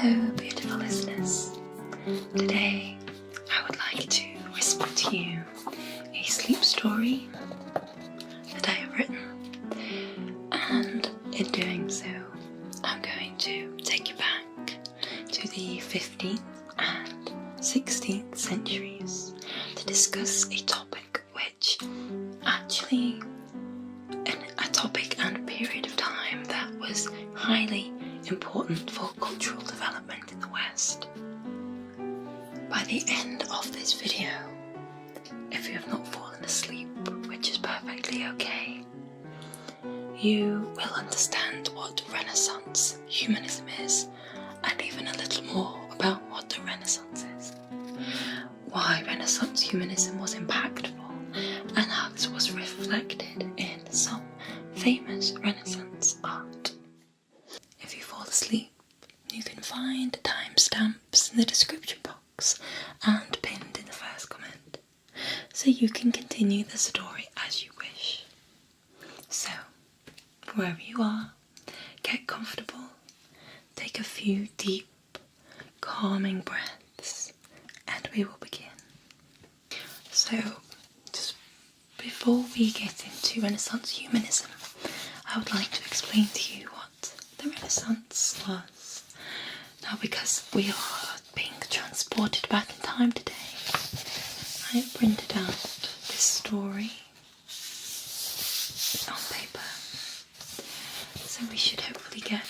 Hello, beautiful listeners. Today, I would like to whisper to you a sleep story that I have written, and in doing so, I'm going to take you back to the 15th and 16th centuries to discuss a topic which actually a topic and a period of time that was highly important for cultural development in the West. By the end of this video, if you have not fallen asleep, which is perfectly okay, you will understand what Renaissance humanism is, and even a little more about what the Renaissance is, why Renaissance humanism was impactful, and how this was reflected in some famous Renaissance art. If you fall asleep, you can find timestamps in the description box and pinned in the first comment, so you can continue the story as you wish. So, wherever you are, get comfortable, take a few deep, calming breaths, and we will begin. So, just before we get into Renaissance humanism, I would like to explain to you what the Renaissance was. Now, because we are being transported back in time today, I have printed out this story on paper, so we should hopefully get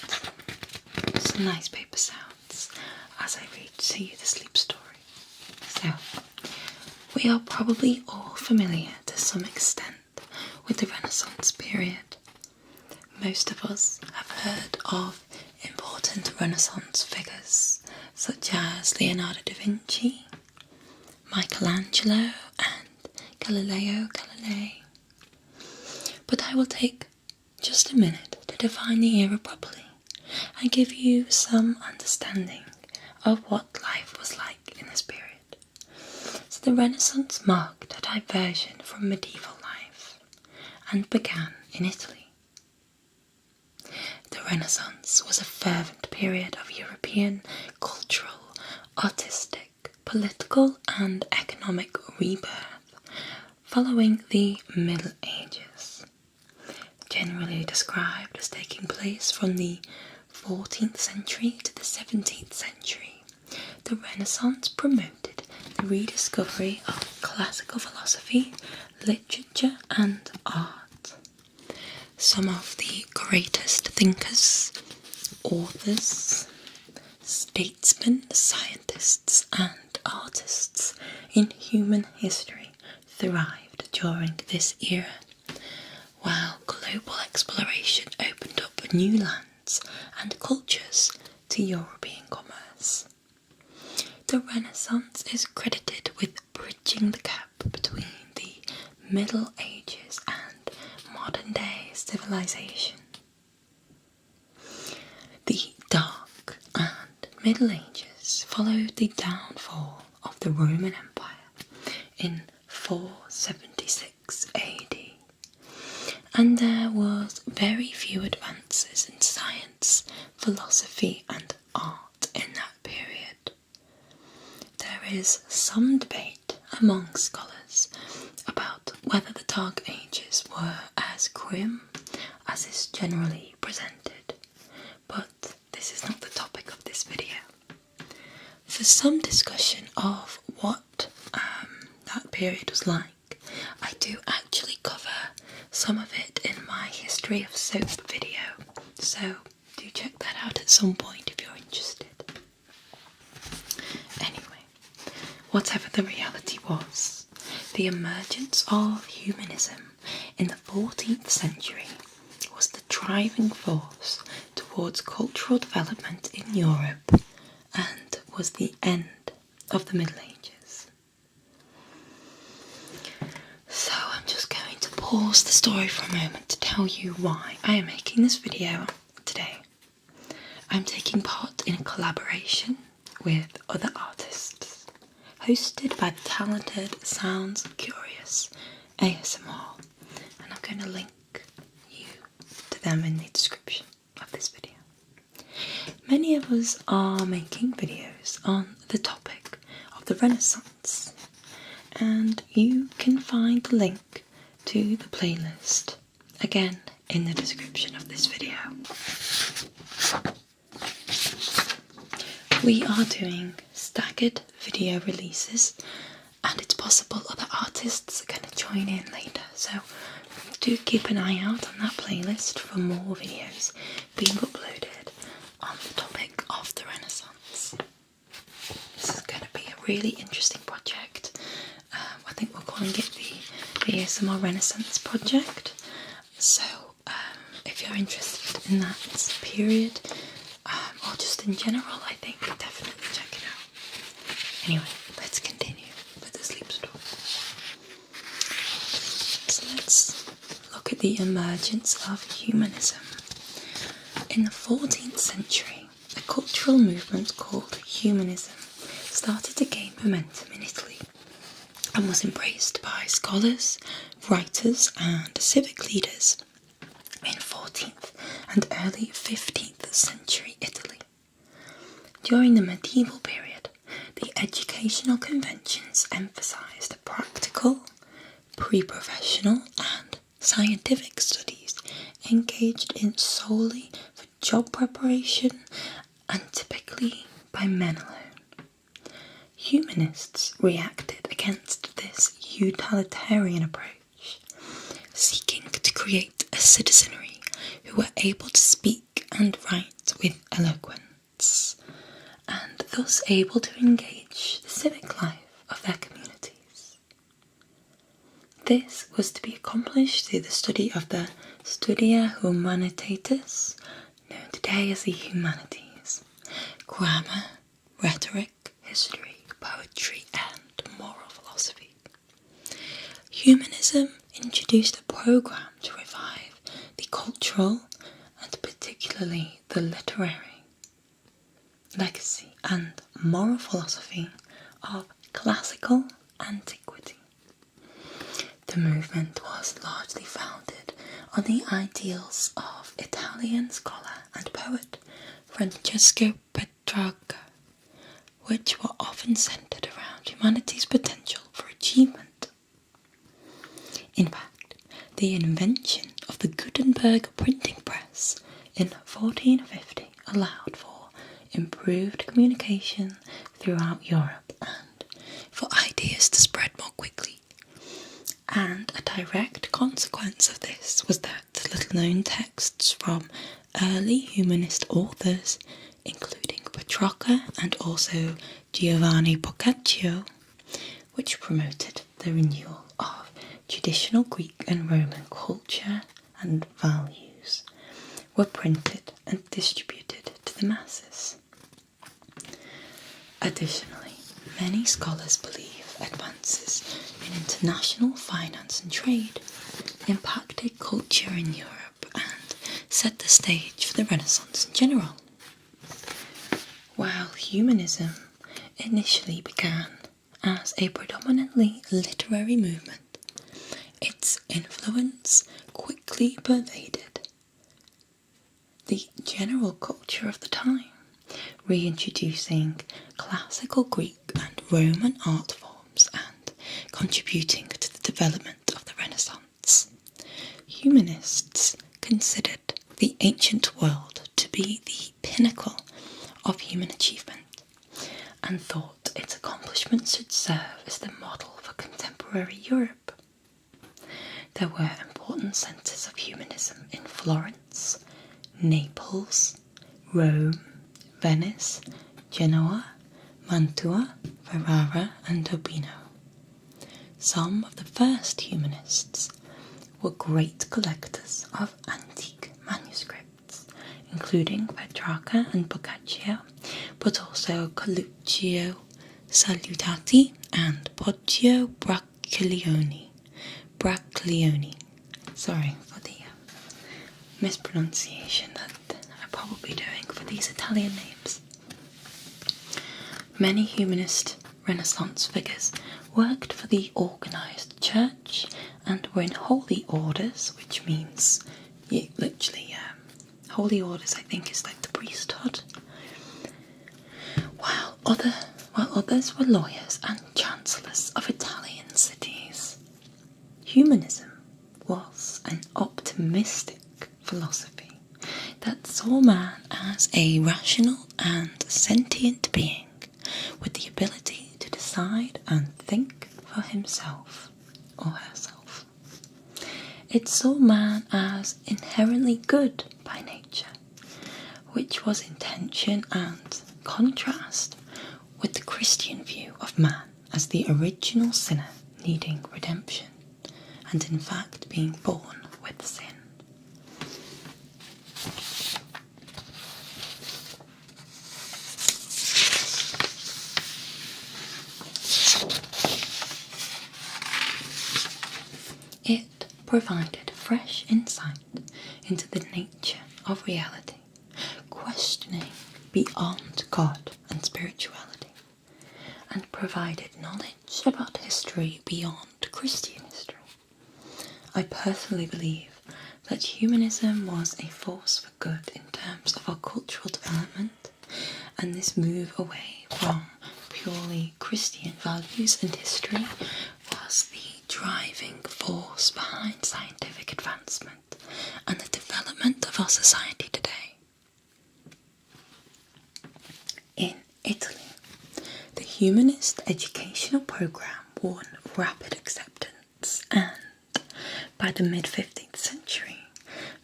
some nice paper sounds as I read to you the sleep story. So, we are probably all familiar to some extent with the Renaissance period. Most of us have heard of important Renaissance figures such as Leonardo da Vinci, Michelangelo and Galileo Galilei. But I will take just a minute to define the era properly and give you some understanding of what life was like in this period. So the Renaissance marked a diversion from medieval life and began in Italy. The Renaissance was a fervent period of European cultural, artistic, political and economic rebirth following the Middle Ages, generally described as taking place from the 14th century to the 17th century. The Renaissance promoted the rediscovery of classical philosophy, literature and art. Some of the greatest thinkers, authors, statesmen, scientists and artists in human history thrived during this era, while global exploration opened up new lands and cultures to European commerce. The Renaissance is credited with bridging the gap between the Middle Ages and modern day civilization. The Dark and Middle Ages followed the downfall of the Roman Empire in 476 AD, and there was very few advances in science, philosophy and art in that period. There is some debate among scholars about whether the Dark Ages were as grim as is generally presented, but this is not the topic of this video. For some discussion of what that period was like, I do actually cover some of it in my History of Soap video, so do check that out at some point if you're interested. Anyway, whatever the reality was, the emergence of humanism in the 14th century was the driving force towards cultural development in Europe and was the end of the Middle Ages. So I'm just going to pause the story for a moment to tell you why I am making this video today. I'm taking part in a collaboration with other artists, hosted by the talented Sounds Curious ASMR, and I'm going to link you to them in the description of this video. many of us are making videos on the topic of the Renaissance, and you can find the link to the playlist again in the description of this video. We are doing staggered video releases, and it's possible other artists are going to join in later, so do keep an eye out on that playlist for more videos being uploaded on the topic of the Renaissance. This is going to be a really interesting project. I think we're calling it the ASMR Renaissance Project. So if you're interested in that period, or just in general, I think definitely check it out. Anyway, let's continue with the sleep story. So let's look at the emergence of humanism. In the 14th century, a cultural movement called Humanism started to gain momentum in Italy and was embraced by scholars, writers and civic leaders in 14th and early 15th century Italy. During the medieval period, the educational conventions emphasised practical, pre-professional and scientific studies engaged in solely for job preparation and typically by men alone. Humanists reacted against this utilitarian approach, seeking to create a citizenry who were able to speak and write with eloquence, and thus able to engage the civic life of their communities. This was to be accomplished through the study of the Studia Humanitatis, known today as the humanities, grammar, rhetoric, history, poetry and moral philosophy. Humanism introduced a programme to revive the cultural and particularly the literary legacy and moral philosophy of classical antiquity. The movement was largely founded on the ideals of Italian scholar and poet Francesco Petrarca, which were often centred around humanity's potential for achievement. In fact, the invention of the Gutenberg printing press in 1450 allowed for improved communication throughout Europe and for ideas to spread more quickly. And a direct consequence of this was that little-known texts from early humanist authors, including Petrarca and also Giovanni Boccaccio, which promoted the renewal of traditional Greek and Roman culture and values, were printed and distributed to the masses. Additionally, many scholars believe advances in international finance and trade impacted culture in Europe and set the stage for the Renaissance in general. While humanism initially began as a predominantly literary movement, its influence quickly pervaded the general culture of the time, reintroducing classical Greek and Roman art forms and contributing to the development of the Renaissance. Humanists considered the ancient world to be the pinnacle of human achievement and thought its accomplishments should serve as the model for contemporary Europe. There were important centres of humanism in Florence, Naples, Rome, Venice, Genoa, Mantua, Ferrara and Urbino. Some of the first humanists were great collectors of antique manuscripts, including Petrarca and Boccaccio, but also Coluccio Salutati and Poggio Bracciolione. Sorry for the mispronunciation that I'm probably doing for these Italian names. Many humanist Renaissance figures worked for the organised church and were in holy orders, which means holy orders I think is like the priesthood, while others were lawyers and chancellors of Italian cities. Humanism was an optimistic philosophy that saw man as a rational and sentient being with the ability to decide and think for himself or herself. It saw man as inherently good by nature, which was in tension and contrast with the Christian view of man as the original sinner needing redemption, and in fact being born with sin. It provided fresh insight into the nature of reality, questioning beyond God and spirituality, and provided knowledge about history beyond Christian history. I personally believe that humanism was a force for good in terms of our cultural development, and this move away from purely Christian values and history was the driving force behind scientific advancement and the development of our society today. In Italy, the humanist educational program won rapid acceptance, and by the mid-15th century,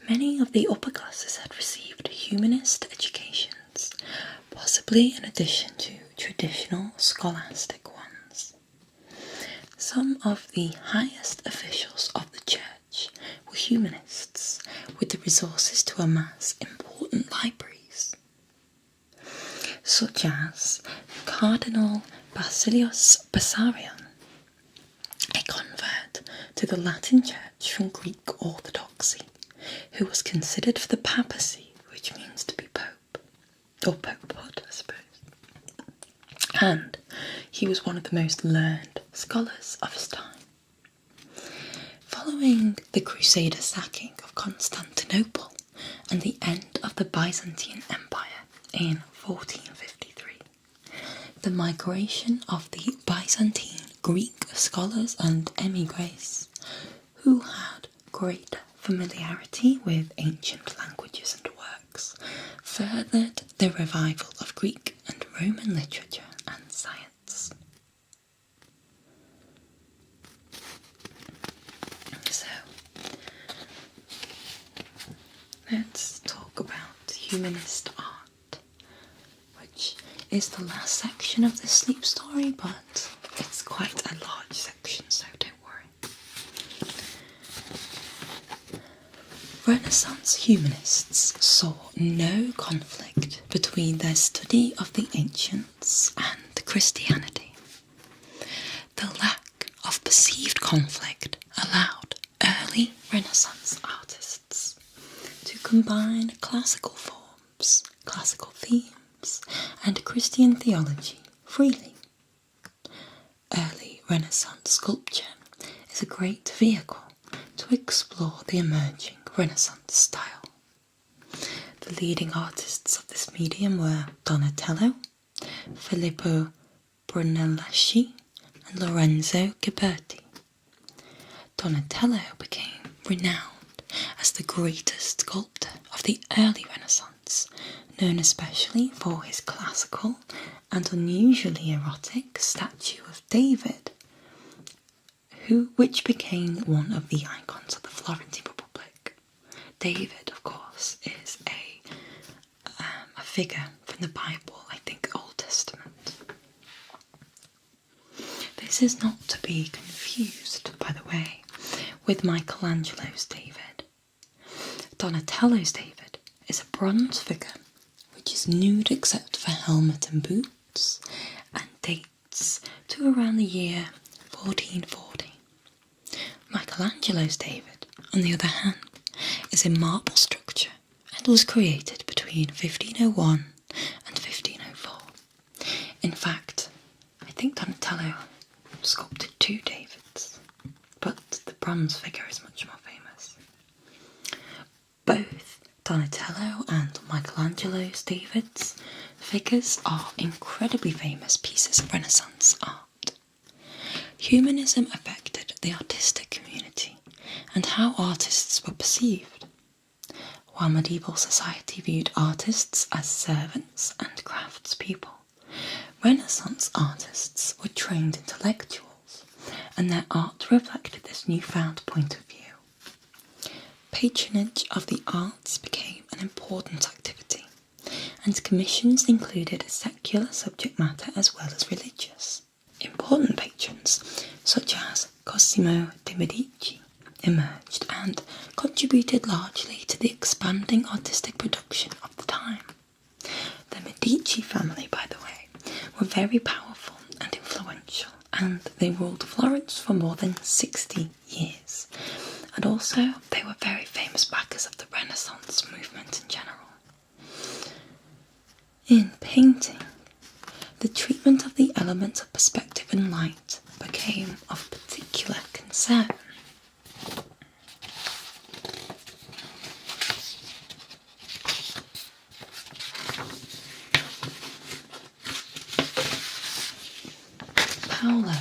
many of the upper classes had received humanist educations, possibly in addition to traditional scholastic ones. Some of the highest officials of the church were humanists, with the resources to amass important libraries, such as Cardinal Basilius Bessarion, a convert to the Latin Church from Greek Orthodoxy, who was considered for the papacy, which means to be pope, or popehood, I suppose. And he was one of the most learned scholars of his time. Following the Crusader sacking of Constantinople and the end of the Byzantine Empire in 1453, the migration of the Byzantine Greek scholars and emigres, who had great familiarity with ancient languages and works, furthered the revival of Greek and Roman literature and science. So, let's talk about humanist art, which is the last section of this sleep story, but it's quite a large section, so don't worry. Renaissance humanists saw no conflict between their study of the ancients and Christianity. The lack of perceived conflict allowed early Renaissance artists to combine classical forms, classical themes, and Christian theology freely. Early Renaissance sculpture is a great vehicle to explore the emerging Renaissance style. The leading artists of this medium were Donatello, Filippo Brunelleschi, and Lorenzo Ghiberti. Donatello became renowned as the greatest sculptor of the early Renaissance, known especially for his classical and unusually erotic statue of David, which became one of the icons of the Florentine Republic. David, of course, is a figure from the Bible, I think Old Testament. This is not to be confused, by the way, with Michelangelo's David. Donatello's David is a bronze figure which is nude except for helmet and boots, and dates to around the year 1440. Michelangelo's David, on the other hand, is a marble structure and was created between 1501 and 1504. In fact, I think Donatello sculpted two Davids, but the bronze figure is much more famous. Both Donatello and Michelangelo's Davids figures are incredibly famous pieces of Renaissance art. Humanism affected the artistic community and how artists were perceived. While medieval society viewed artists as servants and craftspeople, Renaissance artists were trained intellectuals, and their art reflected this newfound point of view. Patronage of the arts became an important activity, and commissions included secular subject matter as well as religious. Important patrons, such as Cosimo de' Medici, emerged and contributed largely to the expanding artistic production of the time. The Medici family, by the way, were very powerful and influential, and they ruled Florence for more than 60 years. And also, they were very famous backers of the Renaissance movement in general. In painting, the treatment of the elements of perspective and light became of particular concern. Paolo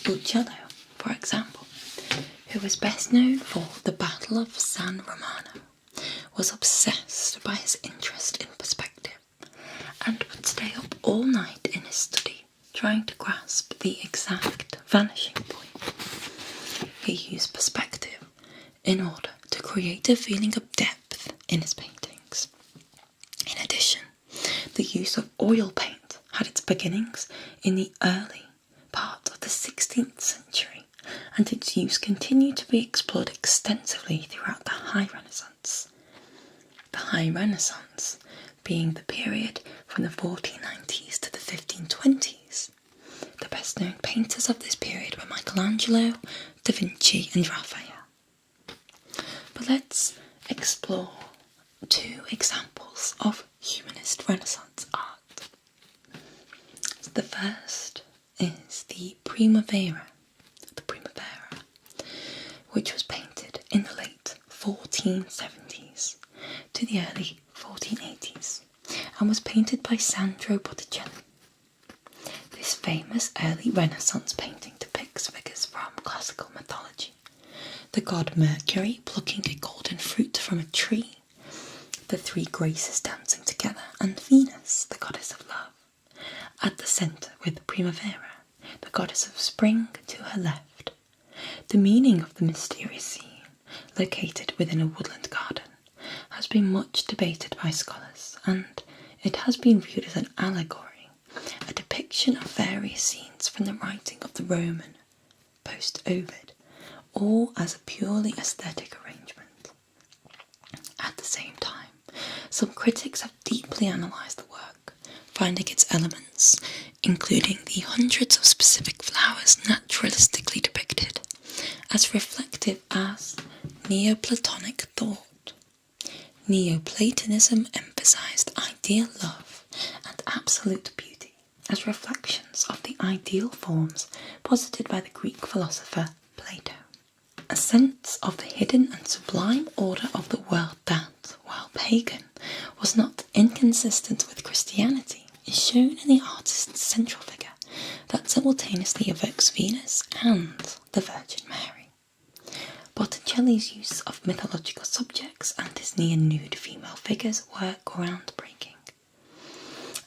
Uccello, for example, who was best known for the Battle of San Romano, was obsessed by his interest in perspective and would stay up all night in his study trying to grasp the exact vanishing point. He used perspective in order to create a feeling of depth in his paintings. In addition, the use of oil paint had its beginnings in the early part of the 16th century, and its use continued to be explored extensively throughout the High Renaissance. The High Renaissance being the period from the 1490s to the 1520s. The best known painters of this period were Michelangelo, Da Vinci and Raphael. But let's explore two examples of humanist Renaissance art. The first is the Primavera, which was painted in the late 1470s to the early 1480s and was painted by Sandro Botticelli. This famous early Renaissance painting depicts figures from classical mythology: the god Mercury plucking a golden fruit from a tree, the three Graces dancing together, and Venus, the goddess of love, at the centre with Primavera, the goddess of spring, to her left. The meaning of the mysterious scene, located within a woodland garden, has been much debated by scholars, and it has been viewed as an allegory, a depiction of various scenes from the writing of the Roman post-Ovid, or as a purely aesthetic arrangement. At the same time, some critics have deeply analysed the work, finding its elements, including the hundreds of specific flowers naturalistically depicted, as reflective as Neoplatonic thought. Neoplatonism emphasised ideal love and absolute beauty as reflections of the ideal forms posited by the Greek philosopher Plato. A sense of the hidden and sublime order of the world that, while pagan, was not inconsistent with Christianity, is shown in the artist's central figure that simultaneously evokes Venus and the Virgin Mary. Botticelli's use of mythological subjects and his near-nude female figures were groundbreaking.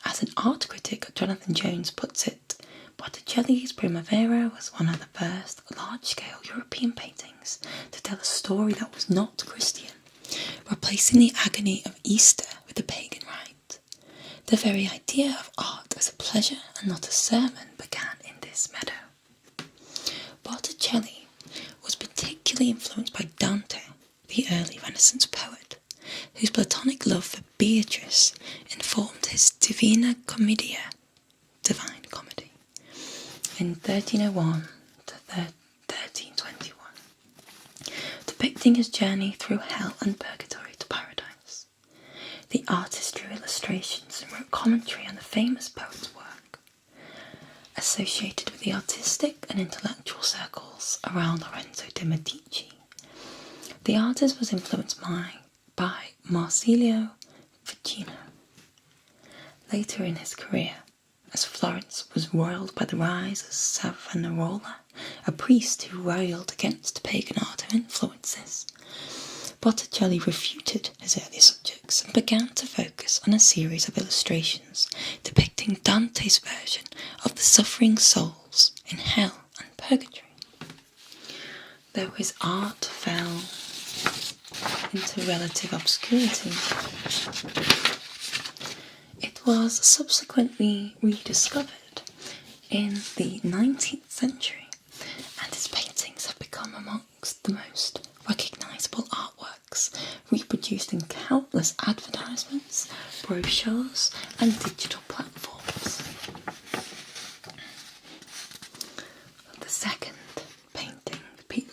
As an art critic, Jonathan Jones puts it, Botticelli's Primavera was one of the first large-scale European paintings to tell a story that was not Christian, replacing the agony of Easter with the pagan rite. The very idea of art as a pleasure and not a sermon began in this meadow. Botticelli was particularly influenced by Dante, the early Renaissance poet, whose Platonic love for Beatrice informed his Divina Commedia, Divine Comedy, in 1301 to 1321, depicting his journey through hell and purgatory to paradise. The artist drew illustrations and wrote commentary on the famous poet's work. Associated with the artistic and intellectual circles around Lorenzo de' Medici, the artist was influenced by Marsilio Ficino. later in his career, as Florence was roiled by the rise of Savonarola, a priest who railed against pagan art and influences, Botticelli refuted his early subjects and began to focus on a series of illustrations depicting Dante's version of the suffering souls in hell and purgatory. Though his art fell into relative obscurity, it was subsequently rediscovered in the 19th century, and his paintings have become amongst the most recognisable artworks, reproduced in countless advertisements, brochures and digital platforms.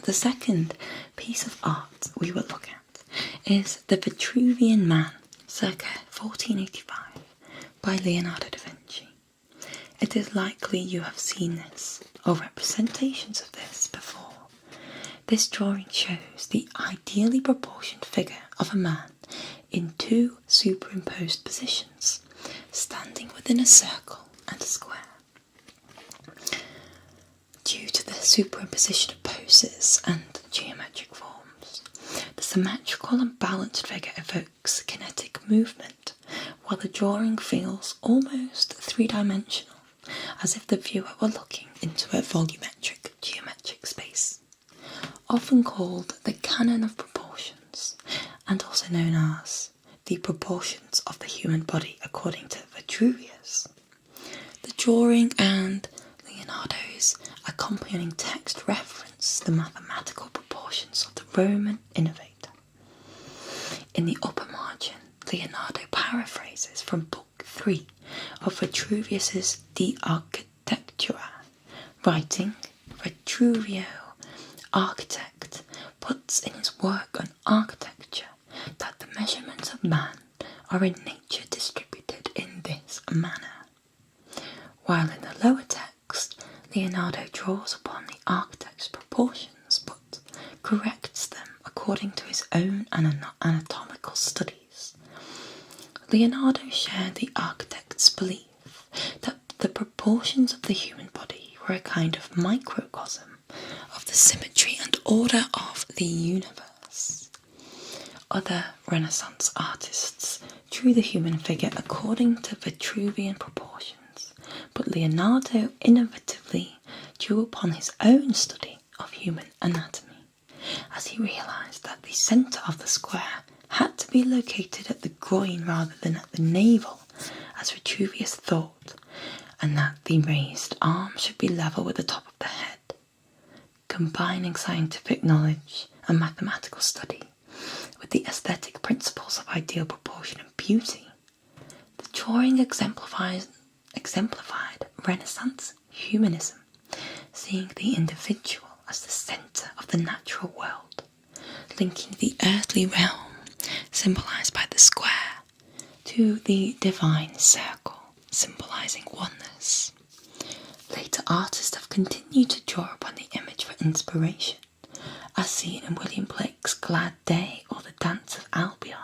The second piece of art we will look at is The Vitruvian Man, circa 1485, by Leonardo da Vinci. It is likely you have seen this, or representations of this, before. This drawing shows the ideally proportioned figure of a man in two superimposed positions, standing within a circle and a square. Due to the superimposition of poses and geometric forms, the symmetrical and balanced figure evokes kinetic movement, while the drawing feels almost three-dimensional, as if the viewer were looking into a volumetric geometric space. Often called the canon of proportions, and also known as the proportions of the human body according to Vitruvius. The drawing and Leonardo's accompanying text reference the mathematical proportions of the Roman innovator. In the upper margin, Leonardo paraphrases from Book 3 of Vitruvius's De Architectura, writing, Vitruvio, architect, puts in his work on architecture that the measurements of man are in nature distributed in this manner. While in the lower text, Leonardo draws upon the architect's proportions but corrects them according to his own anatomical studies. Leonardo shared the architect's belief that the proportions of the human body were a kind of microcosm of the symmetry and order of the universe. Other Renaissance artists drew the human figure according to Vitruvian proportions, but Leonardo innovatively drew upon his own study of human anatomy, as he realised that the centre of the square had to be located at the groin rather than at the navel, as Vitruvius thought, and that the raised arm should be level with the top of the head. Combining scientific knowledge and mathematical study with the aesthetic principles of ideal proportion and beauty, the drawing exemplified Renaissance humanism, seeing the individual as the centre of the natural world, linking the earthly realm, symbolised by the square, to the divine circle, symbolising oneness. Later artists have continued to draw upon the image for inspiration, as seen in William Blake's Glad Day or The Dance of Albion,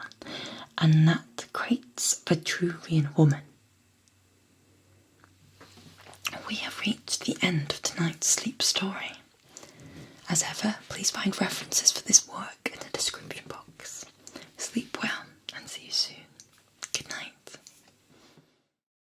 and Nat Crate's Vitruvian Woman. We have reached the end of tonight's sleep story. As ever, please find references for this work